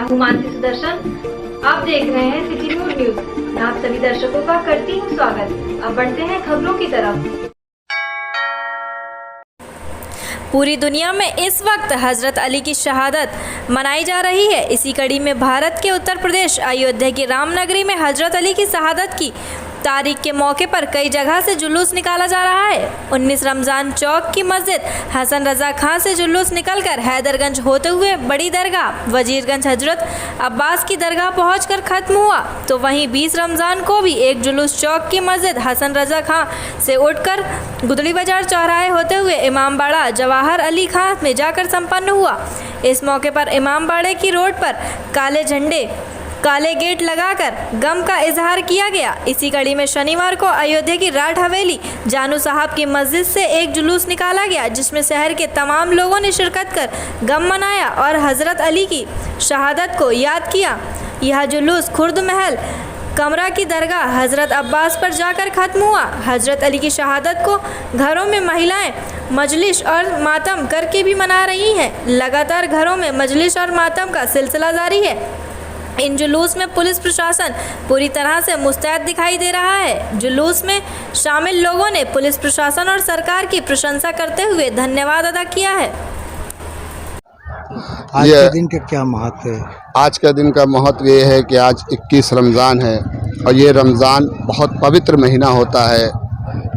हूँ मानसी सुदर्शन। आप देख रहे हैं सिटी न्यूज। मैं आप सभी दर्शकों का करती हूँ स्वागत। अब बढ़ते हैं खबरों की तरफ। पूरी दुनिया में इस वक्त हजरत अली की शहादत मनाई जा रही है। इसी कड़ी में भारत के उत्तर प्रदेश अयोध्या की रामनगरी में हजरत अली की शहादत की तारीख के मौके पर कई जगह से जुलूस निकाला जा रहा है। 19 रमज़ान चौक की मस्जिद हसन रजा खां से जुलूस निकलकर हैदरगंज होते हुए बड़ी दरगाह वजीरगंज हजरत अब्बास की दरगाह पहुंचकर ख़त्म हुआ। तो वहीं 20 रमज़ान को भी एक जुलूस चौक की मस्जिद हसन रजा खां से उठकर गुदड़ी बाजार चौराहे होते हुए इमामबाड़ा जवाहर अली खां में जाकर संपन्न हुआ। इस मौके पर इमामबाड़े की रोड पर काले झंडे काले गेट लगाकर गम का इजहार किया गया। इसी कड़ी में शनिवार को अयोध्या की राठ हवेली जानू साहब की मस्जिद से एक जुलूस निकाला गया, जिसमें शहर के तमाम लोगों ने शिरकत कर गम मनाया और हजरत अली की शहादत को याद किया। यह जुलूस खुर्द महल कमरा की दरगाह हजरत अब्बास पर जाकर ख़त्म हुआ। हजरत अली की शहादत को घरों में महिलाएं मजलिस और मातम करके भी मना रही हैं। लगातार घरों में मजलिस और मातम का सिलसिला जारी है। इन जुलूस में पुलिस प्रशासन पूरी तरह से मुस्तैद दिखाई दे रहा है। जुलूस में शामिल लोगों ने पुलिस प्रशासन और सरकार की प्रशंसा करते हुए धन्यवाद अदा किया है। आज के दिन का क्या महत्व है? आज का दिन का महत्व ये है कि आज 21 रमज़ान है और ये रमज़ान बहुत पवित्र महीना होता है।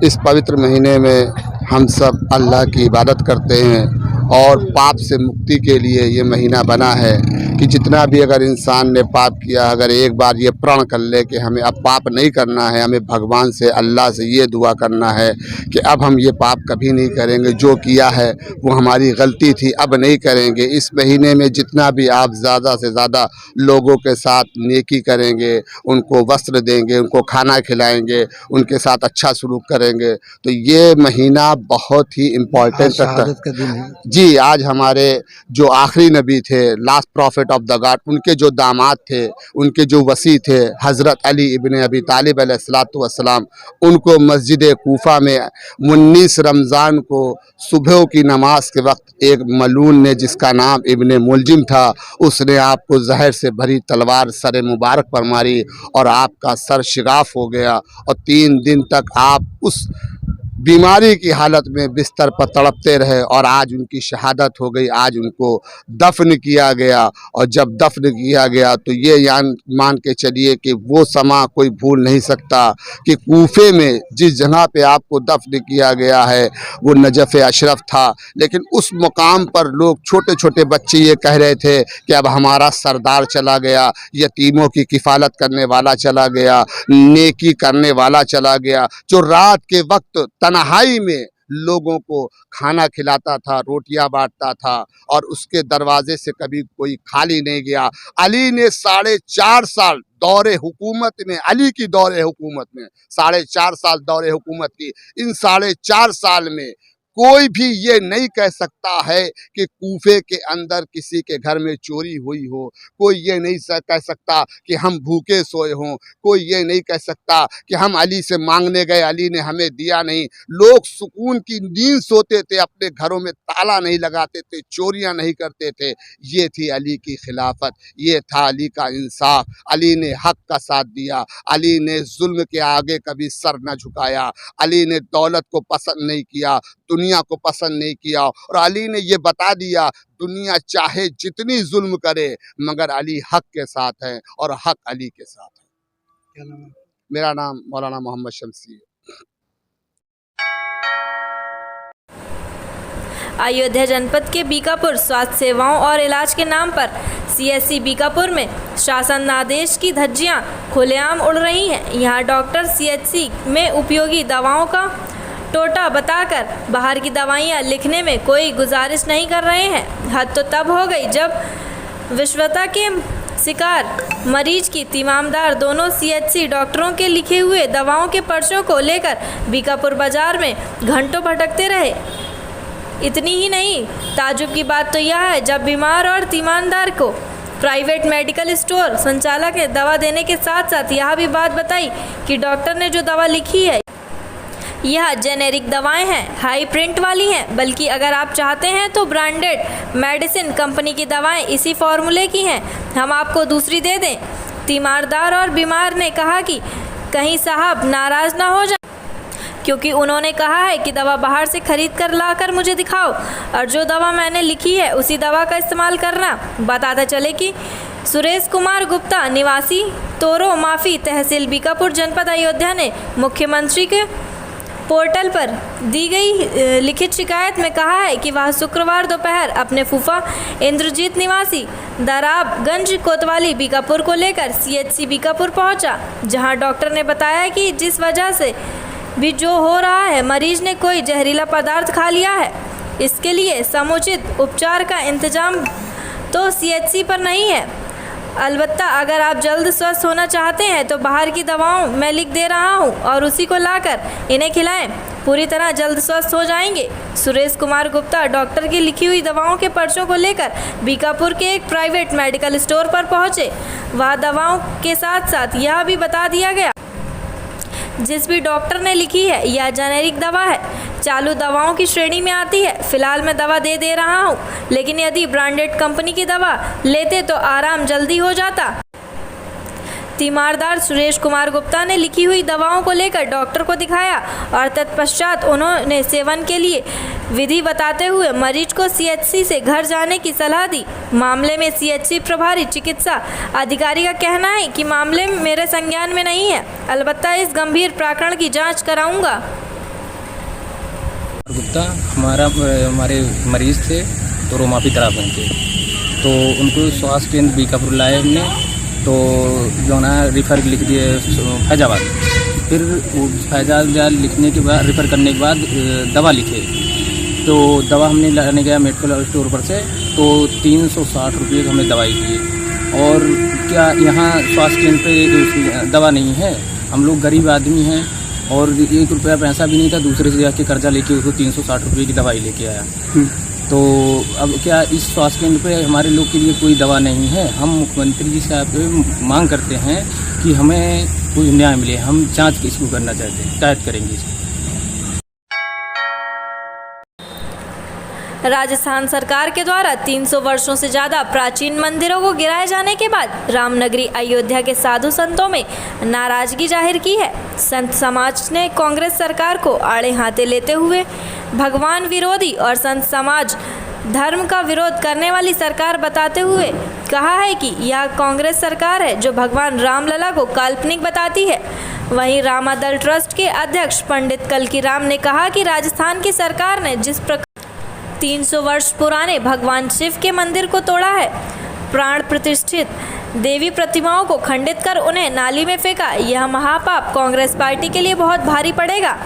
इस पवित्र महीने में हम सब अल्लाह की इबादत करते हैं और पाप से मुक्ति के लिए ये महीना बना है कि जितना भी अगर इंसान ने पाप किया, अगर एक बार ये प्रण कर ले कि हमें अब पाप नहीं करना है, हमें भगवान से अल्लाह से ये दुआ करना है कि अब हम ये पाप कभी नहीं करेंगे, जो किया है वो हमारी गलती थी, अब नहीं करेंगे। इस महीने में जितना भी आप ज़्यादा से ज़्यादा लोगों के साथ नेकी करेंगे, उनको वस्त्र देंगे, उनको खाना खिलाएंगे, उनके साथ अच्छा सलूक करेंगे, तो ये महीना बहुत ही इम्पोर्टेंट है। जी, आज हमारे जो आखिरी नबी थे, last profit of the God, उनके जो दामाद थे, उनके जो वसी थे हज़रत अली इब्न अबी तालिब अलैहिस्सलातु वस्सलाम, उनको मस्जिद कूफा में 19 रमज़ान को सुबह की नमाज के वक्त एक मलून ने, जिसका नाम इब्न मुलजिम था, उसने आपको जहर से भरी तलवार सर मुबारक पर मारी और आपका सर शिगाफ हो गया और 3 दिन तक आप उस बीमारी की हालत में बिस्तर पर तड़पते रहे और आज उनकी शहादत हो गई। आज उनको दफन किया गया और जब दफन किया गया तो ये मान के चलिए कि वो समा कोई भूल नहीं सकता कि कूफे में जिस जगह पे आपको दफन किया गया है वो नजफ़ अशरफ था। लेकिन उस मुकाम पर लोग, छोटे छोटे बच्चे ये कह रहे थे कि अब हमारा सरदार चला गया, यतीमों की किफ़ालत करने वाला चला गया, नेकी करने वाला चला गया, जो रात के वक्त तन्हाई में लोगों को खाना खिलाता था, रोटियां बांटता था और उसके दरवाजे से कभी कोई खाली नहीं गया। अली ने 4.5 साल दौरे हुकूमत में, अली की दौरे हुकूमत में 4.5 साल दौरे हुकूमत की। इन 4.5 साल में कोई भी ये नहीं कह सकता है कि कूफे के अंदर किसी के घर में चोरी हुई हो, कोई ये नहीं कह सकता कि हम भूखे सोए हों, कोई ये नहीं कह सकता कि हम अली से मांगने गए, अली ने हमें दिया नहीं। लोग सुकून की नींद सोते थे, अपने घरों में ताला नहीं लगाते थे, चोरियां नहीं करते थे। ये थी अली की खिलाफत, ये था अली का इंसाफ। अली ने हक का साथ दिया, अली ने जुल्म के आगे कभी सर न झुकाया, अली ने दौलत को पसंद नहीं किया, दुनिया को पसंद नहीं किया और अली ने ये बता दिया दुनिया चाहे जितनी जुल्म करे मगर अली हक के साथ है और हक अली के साथ है। क्या नाम है? मेरा नाम मौलाना मोहम्मद शमसी है। अयोध्या जनपद के बीकापुर स्वास्थ्य सेवाओं और इलाज के नाम पर CSC बीकापुर में शासन आदेश की धज्जियां खुलेआम उड़ रही हैं। यहाँ डॉक्टर CHC में उपयोगी दवाओं का टोटा बताकर बाहर की दवाइयाँ लिखने में कोई गुजारिश नहीं कर रहे हैं। हद तो तब हो गई जब विश्वता के शिकार मरीज की तीमामदार दोनों CHC डॉक्टरों के लिखे हुए दवाओं के पर्चों को लेकर बीकापुर बाजार में घंटों भटकते रहे। इतनी ही नहीं, ताजुब की बात तो यह है जब बीमार और तीमानदार को प्राइवेट मेडिकल स्टोर संचालक ने दवा देने के साथ साथ यह भी बात बताई कि डॉक्टर ने जो दवा लिखी है यह जेनेरिक दवाएं हैं, हाई प्रिंट वाली हैं, बल्कि अगर आप चाहते हैं तो ब्रांडेड मेडिसिन कंपनी की दवाएं इसी फॉर्मूले की हैं, हम आपको दूसरी दे दें। तीमारदार और बीमार ने कहा कि कहीं साहब नाराज़ ना हो जाए, क्योंकि उन्होंने कहा है कि दवा बाहर से खरीद कर ला कर मुझे दिखाओ और जो दवा मैंने लिखी है उसी दवा का इस्तेमाल करना। बताता चले कि सुरेश कुमार गुप्ता निवासी तोरो माफी तहसील बीकापुर जनपद अयोध्या ने मुख्यमंत्री के पोर्टल पर दी गई लिखित शिकायत में कहा है कि वह शुक्रवार दोपहर अपने फूफा इंद्रजीत निवासी दराबगंज कोतवाली बीकापुर को लेकर CHC बीकापुर पहुंचा, जहां डॉक्टर ने बताया कि जिस वजह से भी जो हो रहा है, मरीज ने कोई जहरीला पदार्थ खा लिया है। इसके लिए समुचित उपचार का इंतजाम तो CHC पर नहीं है। अलबत्ता अगर आप जल्द स्वस्थ होना चाहते हैं तो बाहर की दवाओं मैं लिख दे रहा हूं और उसी को लाकर इन्हें खिलाएं, पूरी तरह जल्द स्वस्थ हो जाएंगे। सुरेश कुमार गुप्ता डॉक्टर की लिखी हुई दवाओं के पर्चों को लेकर बीकापुर के एक प्राइवेट मेडिकल स्टोर पर पहुंचे। वहां दवाओं के साथ साथ यह भी बता दिया गया जिस भी डॉक्टर ने लिखी है यह जेनेरिक दवा है, चालू दवाओं की श्रेणी में आती है। फिलहाल मैं दवा दे रहा हूँ, लेकिन यदि ब्रांडेड कंपनी की दवा लेते तो आराम जल्दी हो जाता। तीमारदार सुरेश कुमार गुप्ता ने लिखी हुई दवाओं को लेकर डॉक्टर को दिखाया और तत्पश्चात उन्होंने सेवन के लिए विधि बताते हुए मरीज को CHC से घर जाने की सलाह दी। मामले में CHC प्रभारी चिकित्सा अधिकारी का कहना है कि मामले मेरे संज्ञान में नहीं है, अलबत्ता इस गंभीर प्रकरण की जांच कराऊंगा। गुप्ता हमारे मरीज थे तो रोमापी दराबगंज के, तो उनको स्वास्थ्य केंद्र बीकापुर लाए हमने, तो जो ना रिफ़र लिख दिए फैजाबाद। फिर वो फैजाबाद लिखने के बाद रिफ़र करने के बाद दवा लिखे, तो दवा हमने लाने गया मेडिकल स्टोर पर से, तो 360 रुपये हमें दवाई दी। और क्या यहाँ स्वास्थ्य केंद्र पे दवा नहीं है, हम लोग गरीब आदमी हैं और 1 रुपया पैसा भी नहीं था, दूसरे से जाके कर्जा लेके उसको 360 रुपये की दवाई लेके आया। तो अब क्या इस स्वास्थ्य केंद्र पे हमारे लोग के लिए कोई दवा नहीं है। हम मुख्यमंत्री जी से मांग करते हैं कि हमें कोई न्याय मिले, हम जांच इसको करना चाहते हैं, शिकायत करेंगे इसको। राजस्थान सरकार के द्वारा 300 वर्षों से ज़्यादा प्राचीन मंदिरों को गिराए जाने के बाद रामनगरी अयोध्या के साधु संतों में नाराजगी जाहिर की है। संत समाज ने कांग्रेस सरकार को आड़े हाथे लेते हुए भगवान विरोधी और संत समाज धर्म का विरोध करने वाली सरकार बताते हुए कहा है कि यह कांग्रेस सरकार है जो भगवान रामलला को काल्पनिक बताती है। वहीं रामादल ट्रस्ट के अध्यक्ष पंडित कलकीराम ने कहा कि राजस्थान की सरकार ने जिस प्रकार 300 वर्ष पुराने भगवान शिव के मंदिर को तोड़ा है, प्राण प्रतिष्ठित देवी प्रतिमाओं को खंडित कर उन्हें नाली में फेंका, यह महापाप कांग्रेस पार्टी के लिए बहुत भारी पड़ेगा।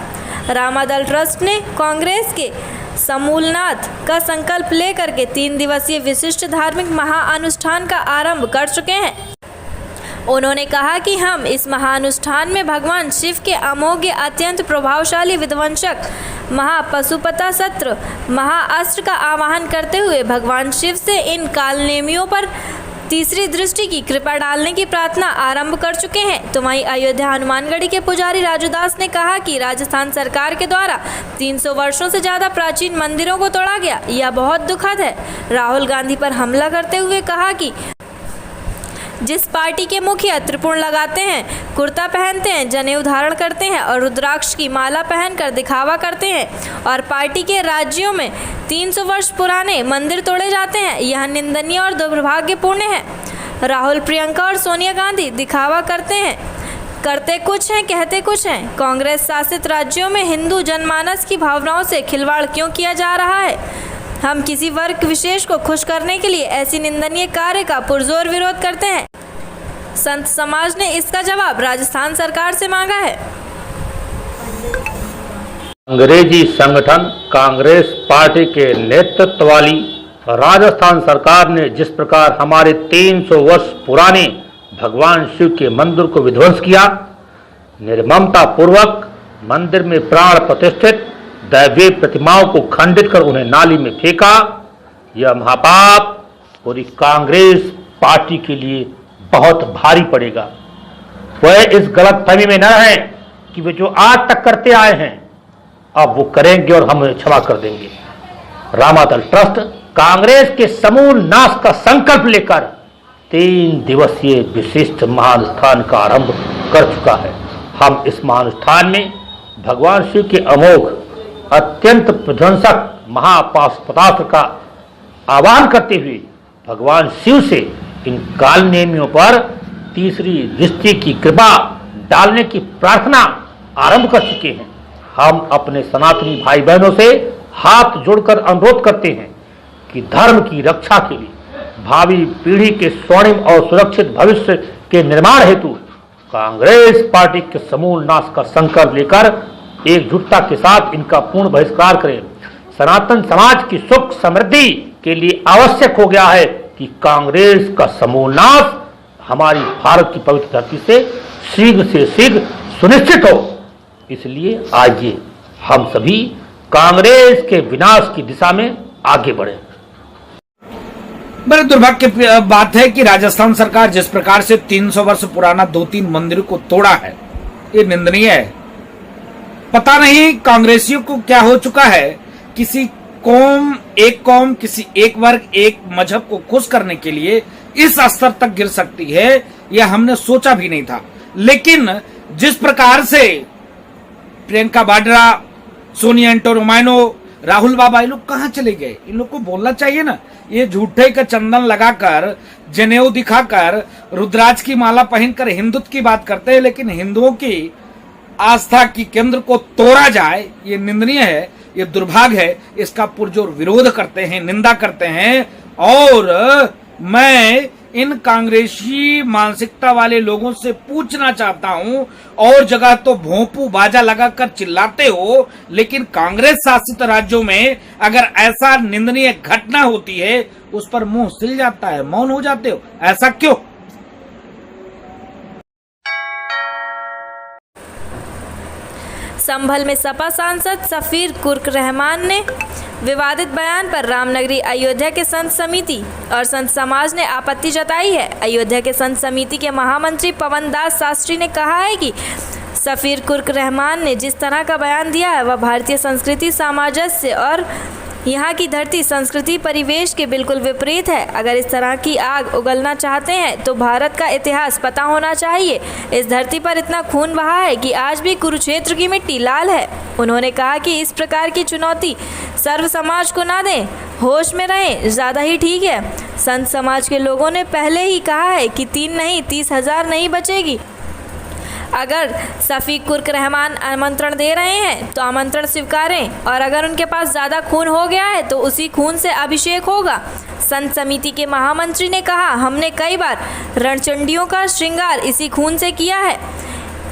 रामादल ट्रस्ट ने कांग्रेस के समूलनाथ का संकल्प लेकर के 3 दिवसीय विशिष्ट धार्मिक महाअनुष्ठान का आरंभ कर चुके हैं। उन्होंने कहा कि हम इस महाअनुष्ठान में भगवान शिव के अमोघ अत्यंत प्रभावशाली विध्वंसक महापशुपता सत्र महाअस्त्र का आवाहन करते हुए भगवान शिव से इन कालनेमियों पर तीसरी दृष्टि की कृपा डालने की प्रार्थना आरंभ कर चुके हैं। तो वहीं अयोध्या हनुमानगढ़ी के पुजारी राजू दास ने कहा कि राजस्थान सरकार के द्वारा 300 वर्षों से ज़्यादा प्राचीन मंदिरों को तोड़ा गया, यह बहुत दुखद है। राहुल गांधी पर हमला करते हुए कहा कि जिस पार्टी के मुखिया त्रिपुण लगाते हैं, कुर्ता पहनते हैं, जनेऊ धारण करते हैं और रुद्राक्ष की माला पहनकर दिखावा करते हैं और पार्टी के राज्यों में 300 वर्ष पुराने मंदिर तोड़े जाते हैं, यह निंदनीय और दुर्भाग्यपूर्ण है। राहुल, प्रियंका और सोनिया गांधी दिखावा करते हैं, करते कुछ हैं, कहते कुछ हैं। कांग्रेस शासित राज्यों में हिंदू जनमानस की भावनाओं से खिलवाड़ क्यों किया जा रहा है? हम किसी वर्ग विशेष को खुश करने के लिए ऐसी निंदनीय कार्य का पुरजोर विरोध करते हैं। संत समाज ने इसका जवाब राजस्थान सरकार से मांगा है। अंग्रेजी संगठन कांग्रेस पार्टी के नेतृत्व वाली राजस्थान सरकार ने जिस प्रकार हमारे 300 वर्ष पुराने भगवान शिव के मंदिर को विध्वंस किया, निर्ममता पूर्वक मंदिर में प्राण प्रतिष्ठित दैवीय प्रतिमाओं को खंडित कर उन्हें नाली में फेंका, यह महापाप पूरी कांग्रेस पार्टी के लिए बहुत भारी पड़ेगा। वह इस गलतफहमी में न है कि वे जो आज तक करते आए हैं अब वो करेंगे और हम उन्हें क्षमा कर देंगे। रामादल ट्रस्ट कांग्रेस के समूल नाश का संकल्प लेकर 3 दिवसीय विशिष्ट महानुष्ठान का आरंभ कर चुका है। हम इस महानुष्ठान में भगवान शिव के अमोघ अत्यंत विध्वंसक महापाशुपतास्त्र का आह्वान करते हुए भगवान शिव से इन काल नेमियों पर तीसरी दृष्टि की कृपा डालने की प्रार्थना आरंभ कर चुके हैं। हम अपने सनातनी भाई बहनों से हाथ जोड़कर अनुरोध करते हैं कि धर्म की रक्षा के लिए भावी पीढ़ी के स्वर्णिम और सुरक्षित भविष्य के निर्माण हेतु कांग्रेस पार्टी के समूल नाश का संकल्प लेकर एकजुटता के साथ इनका पूर्ण बहिष्कार करें। सनातन समाज की सुख समृद्धि के लिए आवश्यक हो गया है कि कांग्रेस का समूल नाश हमारी भारत की पवित्र धरती से शीघ्र सुनिश्चित हो। इसलिए आइए हम सभी कांग्रेस के विनाश की दिशा में आगे बढ़े। बड़े दुर्भाग्य की बात है कि राजस्थान सरकार जिस प्रकार से 300 वर्ष पुराना 2-3 मंदिर को तोड़ा है, ये निंदनीय है। पता नहीं कांग्रेसियों को क्या हो चुका है। किसी कौम, किसी एक वर्ग, एक मजहब को खुश करने के लिए इस स्तर तक गिर सकती है, यह हमने सोचा भी नहीं था। लेकिन जिस प्रकार से प्रियंका वाड्रा, सोनिया एंटोरमाइनो, राहुल बाबा, ये लोग कहां चले गए? इन लोग को बोलना चाहिए ना। ये झूठे का चंदन लगाकर, जनेऊ दिखाकर, रुद्राज की माला पहनकर हिंदुत्व की बात करते हैं, लेकिन हिंदुओं की आस्था की केंद्र को तोड़ा जाए, ये निंदनीय है, ये दुर्भाग्य है। इसका पुरजोर विरोध करते हैं, निंदा करते हैं। और मैं इन कांग्रेसी मानसिकता वाले लोगों से पूछना चाहता हूं, और जगह तो भोंपू बाजा लगाकर चिल्लाते हो, लेकिन कांग्रेस शासित राज्यों में अगर ऐसा निंदनीय घटना होती है, उस पर मुंह सिल जाता है, मौन हो जाते हो। ऐसा क्यों? संभल में सपा सांसद सफीर कुर्क रहमान ने विवादित बयान पर रामनगरी अयोध्या के संत समिति और संत समाज ने आपत्ति जताई है। अयोध्या के संत समिति के महामंत्री पवन दास शास्त्री ने कहा है कि सफीर कुर्क रहमान ने जिस तरह का बयान दिया है वह भारतीय संस्कृति, सामंजस्य और यहाँ की धरती, संस्कृति, परिवेश के बिल्कुल विपरीत है। अगर इस तरह की आग उगलना चाहते हैं तो भारत का इतिहास पता होना चाहिए। इस धरती पर इतना खून बहा है कि आज भी कुरुक्षेत्र की मिट्टी लाल है। उन्होंने कहा कि इस प्रकार की चुनौती सर्व समाज को ना दें, होश में रहें, ज़्यादा ही ठीक है। संत समाज के लोगों ने पहले ही कहा है कि 3 नहीं 30,000 नहीं बचेगी। अगर सफीक कुर्क रहमान आमंत्रण दे रहे हैं तो आमंत्रण स्वीकारें, और अगर उनके पास ज़्यादा खून हो गया है तो उसी खून से अभिषेक होगा। संत समिति के महामंत्री ने कहा, हमने कई बार रणचंडियों का श्रृंगार इसी खून से किया है।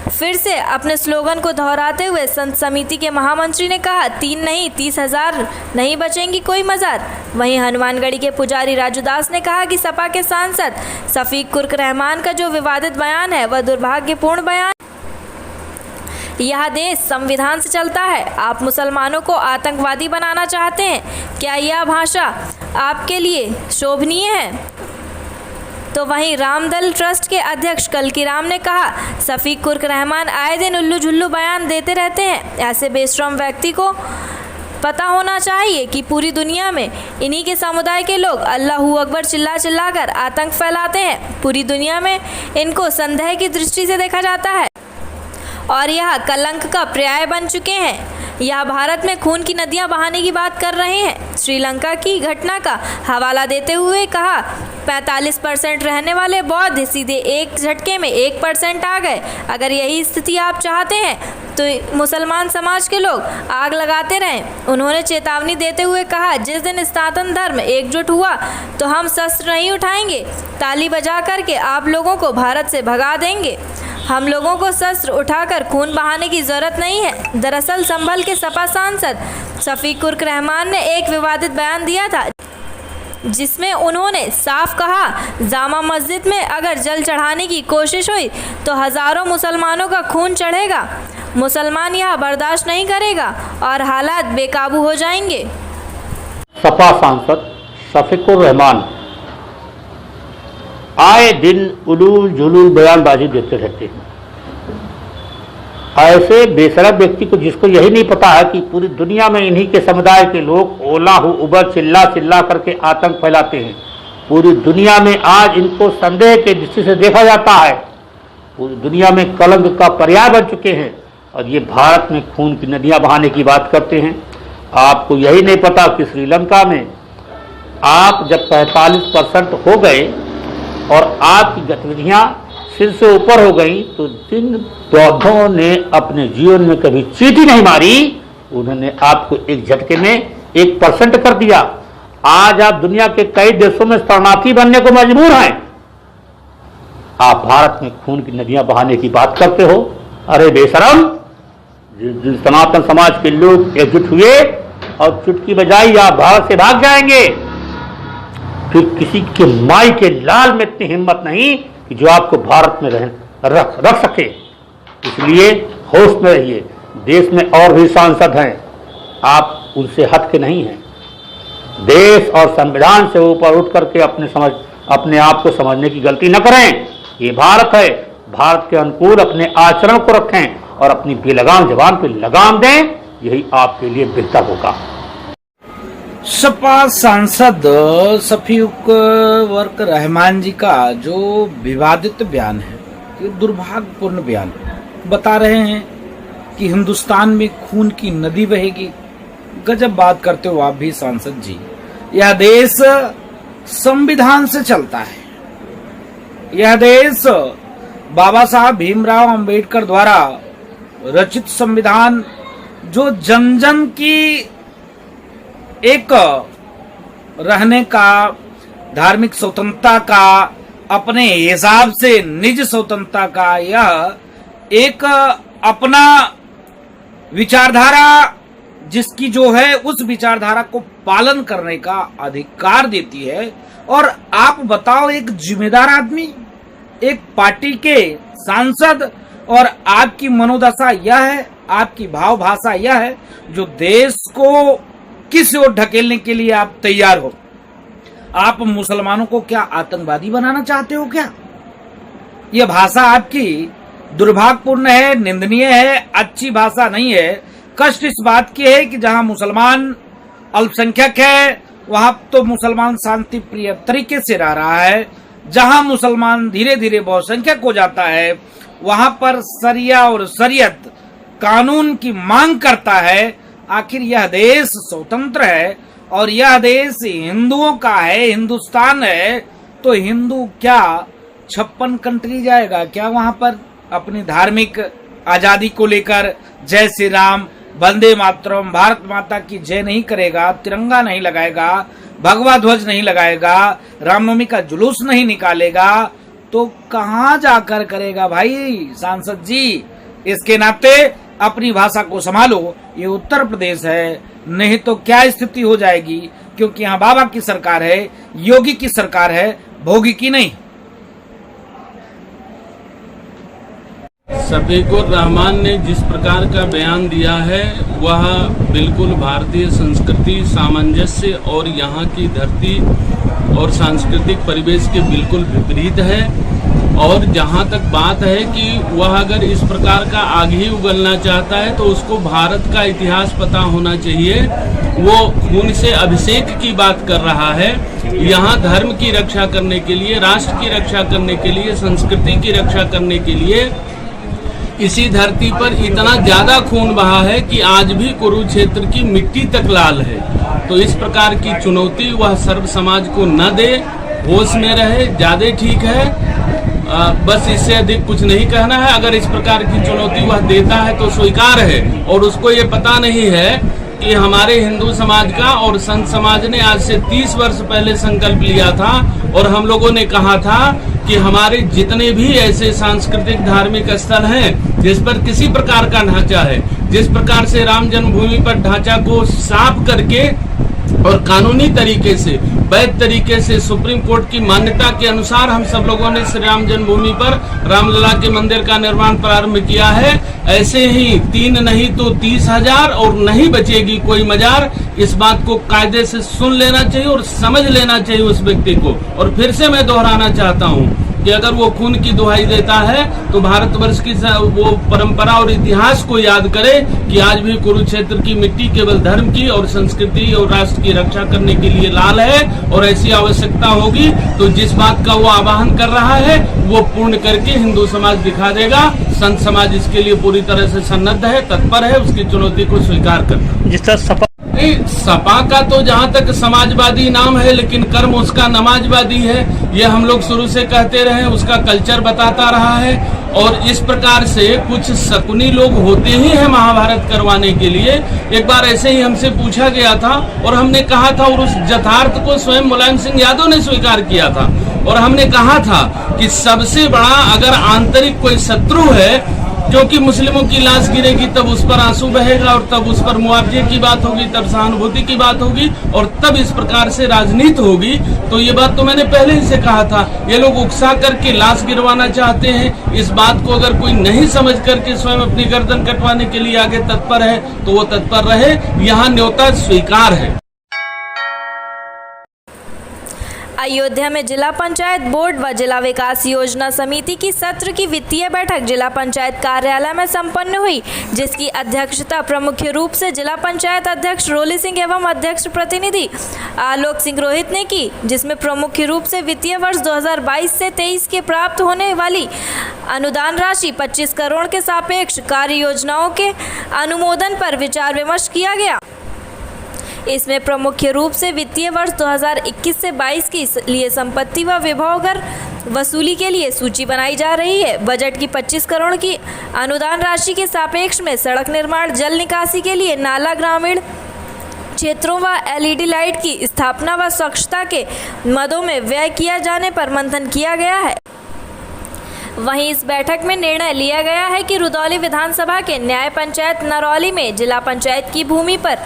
फिर से अपने स्लोगन को दोहराते हुए संत समिति के महामंत्री ने कहा, 3 नहीं 30,000 नहीं बचेंगी कोई मजार। वहीं हनुमानगढ़ी के पुजारी राजू दास ने कहा कि सपा के सांसद सफीक कुर्क रहमान का जो विवादित बयान है वह दुर्भाग्यपूर्ण बयान। यह देश संविधान से चलता है। आप मुसलमानों को आतंकवादी बनाना चाहते हैं, क्या यह भाषा आपके लिए शोभनीय है? तो वहीं रामदल ट्रस्ट के अध्यक्ष कलकी राम ने कहा, सफीक कुर्क रहमान आए दिन उल्लू झुल्लू बयान देते रहते हैं। ऐसे बेशरम व्यक्ति को पता होना चाहिए कि पूरी दुनिया में इन्हीं के समुदाय के लोग अल्लाहू अकबर चिल्ला चिल्लाकर आतंक फैलाते हैं। पूरी दुनिया में इनको संदेह की दृष्टि से देखा जाता है और यह कलंक का पर्याय बन चुके हैं। यह भारत में खून की नदियां बहाने की बात कर रहे हैं। श्रीलंका की घटना का हवाला देते हुए कहा, 45% रहने वाले बौद्ध सीधे एक झटके में 1% आ गए। अगर यही स्थिति आप चाहते हैं तो मुसलमान समाज के लोग आग लगाते रहें। उन्होंने चेतावनी देते हुए कहा, जिस दिन सनातन धर्म एकजुट हुआ तो हम शस्त्र नहीं उठाएंगे, ताली बजा करके आप लोगों को भारत से भगा देंगे। हम लोगों को शस्त्र उठाकर खून बहाने की जरूरत नहीं है। दरअसल संभल के सपा सांसद सफीक कुर्क रहमान ने एक विवादित बयान दिया था जिसमें उन्होंने साफ कहा, जामा मस्जिद में अगर जल चढ़ाने की कोशिश हुई तो हजारों मुसलमानों का खून चढ़ेगा। मुसलमान यह बर्दाश्त नहीं करेगा और हालात बेकाबू हो जाएंगे। सपा सांसद सफीकुर रहमान आए दिन उलूल जुलूल बयानबाजी देते रहते हैं। ऐसे बेशरम व्यक्ति को, जिसको यही नहीं पता है कि पूरी दुनिया में इन्हीं के समुदाय के लोग ओला उबर चिल्ला चिल्ला करके आतंक फैलाते हैं। पूरी दुनिया में आज इनको संदेह के दृष्टि से देखा जाता है, पूरी दुनिया में कलंक का पर्याय बन चुके हैं, और ये भारत में खून की नदियां बहाने की बात करते हैं। आपको यही नहीं पता कि श्रीलंका में आप जब 45% हो गए और आपकी गतिविधियां सिर से ऊपर हो गई, तो जिन बौद्धों ने अपने जीवन में कभी चींटी नहीं मारी, उन्होंने आपको एक झटके में 1% कर दिया। आज आप दुनिया के कई देशों में शरणार्थी बनने को मजबूर हैं। आप भारत में खून की नदियां बहाने की बात करते हो। अरे बेशरम, जिन सनातन समाज के लोग एकजुट हुए और चुटकी बजाई आप भारत से भाग जाएंगे, फिर किसी के माई के लाल में इतनी हिम्मत नहीं कि जो आपको भारत में रख सके। इसलिए होश में रहिए। देश में और भी सांसद हैं, आप उनसे हट के नहीं हैं। देश और संविधान से ऊपर उठ करके अपने आप को समझने की गलती न करें। ये भारत है, भारत के अनुकूल अपने आचरण को रखें और अपनी बेलगाम जबान पे लगाम दें, यही आपके लिए बेहतर होगा। सपा सांसद शफीक वर्क रहमान जी का जो विवादित बयान है, ये दुर्भाग्यपूर्ण बयान है। बता रहे हैं कि हिंदुस्तान में खून की नदी बहेगी। गजब बात करते हो आप भी सांसद जी। यह देश संविधान से चलता है। यह देश बाबा साहब भीमराव अंबेडकर द्वारा रचित संविधान, जो जन जन की एक रहने का, धार्मिक स्वतंत्रता का, अपने हिसाब से निज स्वतंत्रता का, यह एक अपना विचारधारा, जिसकी जो है उस विचारधारा को पालन करने का अधिकार देती है। और आप बताओ, एक जिम्मेदार आदमी, एक पार्टी के सांसद, और आपकी मनोदशा यह है, आपकी भाव भाषा यह है, जो देश को किस ओर ढकेलने के लिए आप तैयार हो। आप मुसलमानों को क्या आतंकवादी बनाना चाहते हो क्या? यह भाषा आपकी दुर्भाग्यपूर्ण है, निंदनीय है, अच्छी भाषा नहीं है। कष्ट इस बात की है कि जहां मुसलमान अल्पसंख्यक है, वहां तो मुसलमान शांति प्रिय तरीके से रह रहा है। जहां मुसलमान धीरे धीरे बहुसंख्यक हो जाता है, वहां पर शरिया और शरीयत कानून की मांग करता है। आखिर यह देश स्वतंत्र है और यह देश हिंदुओं का है, हिंदुस्तान है, तो हिंदू क्या 56 कंट्री जाएगा क्या वहां पर अपनी धार्मिक आजादी को लेकर? जय श्री राम, वंदे मातरम, भारत माता की जय नहीं करेगा, तिरंगा नहीं लगाएगा, भगवा ध्वज नहीं लगाएगा, रामनवमी का जुलूस नहीं निकालेगा, तो कहां जाकर करेगा भाई सांसद जी? इसके नाते अपनी भाषा को संभालो। ये उत्तर प्रदेश है, नहीं तो क्या स्थिति हो जाएगी, क्योंकि यहाँ बाबा की सरकार है, योगी की सरकार है, भोगी की नहीं। शफीकुर रहमान ने जिस प्रकार का बयान दिया है, वह बिल्कुल भारतीय संस्कृति, सामंजस्य और यहाँ की धरती और सांस्कृतिक परिवेश के बिल्कुल विपरीत है। और जहाँ तक बात है कि वह अगर इस प्रकार का आग ही उगलना चाहता है, तो उसको भारत का इतिहास पता होना चाहिए। वो खून से अभिषेक की बात कर रहा है। यहाँ धर्म की रक्षा करने के लिए, राष्ट्र की रक्षा करने के लिए, संस्कृति की रक्षा करने के लिए इसी धरती पर इतना ज्यादा खून बहा है कि आज भी कुरुक्षेत्र की मिट्टी तक लाल है। तो इस प्रकार की चुनौती वह सर्व समाज को न दे, होश में रहे, ज्यादा ठीक है। बस इससे अधिक कुछ नहीं कहना है। अगर इस प्रकार की चुनौती वह देता है तो स्वीकार है। और उसको ये पता नहीं है कि हमारे हिंदू समाज का और संत समाज ने आज से 30 वर्ष पहले संकल्प लिया था, और हम लोगों ने कहा था कि हमारे जितने भी ऐसे सांस्कृतिक धार्मिक स्थल हैं जिस पर किसी प्रकार का ढांचा है, जिस प्रकार से राम जन्मभूमि पर ढांचा को साफ करके और कानूनी तरीके से, वैध तरीके से, सुप्रीम कोर्ट की मान्यता के अनुसार हम सब लोगों ने श्री राम जन्मभूमि पर रामलला के मंदिर का निर्माण प्रारंभ किया है, ऐसे ही 3 नहीं तो 30,000 और नहीं बचेगी कोई मजार। इस बात को कायदे से सुन लेना चाहिए और समझ लेना चाहिए उस व्यक्ति को। और फिर से मैं दोहराना चाहता हूँ कि अगर वो खून की दुहाई देता है तो भारतवर्ष की वो परंपरा और इतिहास को याद करे कि आज भी कुरुक्षेत्र की मिट्टी केवल धर्म की और संस्कृति और राष्ट्र की रक्षा करने के लिए लाल है, और ऐसी आवश्यकता होगी तो जिस बात का वो आह्वान कर रहा है वो पूर्ण करके हिंदू समाज दिखा देगा। संत समाज इसके लिए पूरी तरह से सन्नद्ध है, तत्पर है उसकी चुनौती को स्वीकार करना। जिस तरह सपा का तो जहाँ तक समाजवादी नाम है, लेकिन कर्म उसका नमाजवादी है। ये हम लोग शुरू से कहते रहे, उसका कल्चर बताता रहा है। और इस प्रकार से कुछ शकुनी लोग होते ही हैं महाभारत करवाने के लिए। एक बार ऐसे ही हमसे पूछा गया था और हमने कहा था, और उस यथार्थ को स्वयं मुलायम सिंह यादव ने स्वीकार किया था, और हमने कहा था कि सबसे बड़ा अगर आंतरिक कोई शत्रु है, क्योंकि मुस्लिमों की लाश गिरेगी तब उस पर आंसू बहेगा और तब उस पर मुआवजे की बात होगी, तब सहानुभूति की बात होगी और तब इस प्रकार से राजनीति होगी। तो ये बात तो मैंने पहले ही से कहा था, ये लोग उकसा करके लाश गिरवाना चाहते हैं। इस बात को अगर कोई नहीं समझ करके स्वयं अपनी गर्दन कटवाने के लिए आगे तत्पर है तो वो तत्पर रहे, यहाँ न्योता स्वीकार है। अयोध्या में जिला पंचायत बोर्ड व जिला विकास योजना समिति की सत्र की वित्तीय बैठक जिला पंचायत कार्यालय में संपन्न हुई, जिसकी अध्यक्षता प्रमुख रूप से जिला पंचायत अध्यक्ष रोली सिंह एवं अध्यक्ष प्रतिनिधि आलोक सिंह रोहित ने की, जिसमें प्रमुख रूप से वित्तीय वर्ष 2022 से 23 के प्राप्त होने वाली अनुदान राशि 25 करोड़ के सापेक्ष कार्य योजनाओं के अनुमोदन पर विचार विमर्श किया गया। इसमें प्रमुख रूप से वित्तीय वर्ष 2021 से 22 के लिए संपत्ति व विभव कर वसूली के लिए सूची बनाई जा रही है। बजट की 25 करोड़ की अनुदान राशि के सापेक्ष में सड़क निर्माण, जल निकासी के लिए नाला, ग्रामीण क्षेत्रों व एलईडी लाइट की स्थापना व स्वच्छता के मदों में व्यय किया जाने पर मंथन किया गया है। वहीं इस बैठक में निर्णय लिया गया है कि रुदौली विधानसभा के न्याय पंचायत नरौली में जिला पंचायत की भूमि पर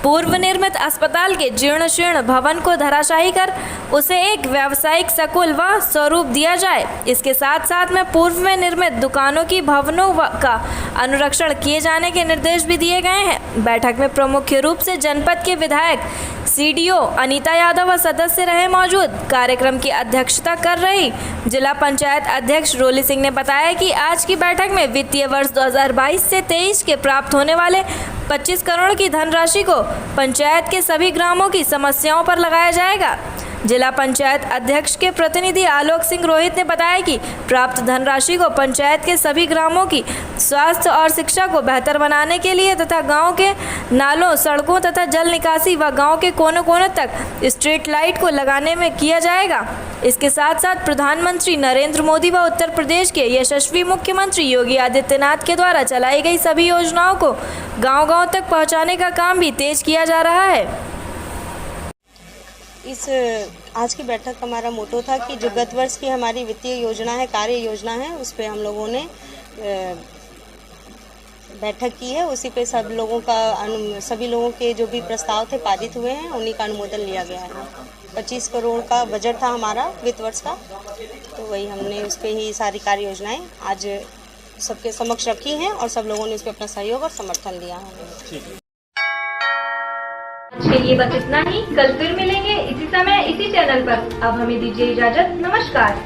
पूर्व निर्मित अस्पताल के जीर्ण शीर्ण भवन को धराशायी कर उसे एक व्यावसायिक स्कूल व स्वरूप दिया जाए। इसके साथ साथ में पूर्व में निर्मित दुकानों की भवनों का अनुरक्षण किए जाने के निर्देश भी दिए गए हैं। बैठक में प्रमुख रूप से जनपद के विधायक सीडीओ अनीता यादव व सदस्य रहे मौजूद। कार्यक्रम की अध्यक्षता कर रही जिला पंचायत अध्यक्ष रोली सिंह ने बताया कि आज की बैठक में वित्तीय वर्ष 2022 से 23 के प्राप्त होने वाले 25 करोड़ की धनराशि को पंचायत के सभी ग्रामों की समस्याओं पर लगाया जाएगा। जिला पंचायत अध्यक्ष के प्रतिनिधि आलोक सिंह रोहित ने बताया कि प्राप्त धनराशि को पंचायत के सभी ग्रामों की स्वास्थ्य और शिक्षा को बेहतर बनाने के लिए तथा गांव के नालों, सड़कों तथा जल निकासी व गांव के कोनों कोनों तक स्ट्रीट लाइट को लगाने में किया जाएगा। इसके साथ साथ प्रधानमंत्री नरेंद्र मोदी व उत्तर प्रदेश के यशस्वी मुख्यमंत्री योगी आदित्यनाथ के द्वारा चलाई गई सभी योजनाओं को गांव-गांव तक पहुंचाने का काम भी तेज किया जा रहा है। इस आज की बैठक का हमारा मोटो था कि जो गत वर्ष की हमारी वित्तीय योजना है, कार्य योजना है, उस पे हम लोगों ने बैठक की है। उसी पे सभी लोगों के जो भी प्रस्ताव थे पारित हुए हैं, उन्हीं का अनुमोदन लिया गया है। 25 करोड़ का बजट था हमारा वित्त वर्ष का, तो वही हमने उस पे ही सारी कार्य योजनाएं आज सबके समक्ष रखी हैं और सब लोगों ने उस पर अपना सहयोग और समर्थन दिया है। आज के लिए बस इतना ही। कल फिर मिलेंगे इसी समय इसी चैनल पर। अब हमें दीजिए इजाजत। नमस्कार।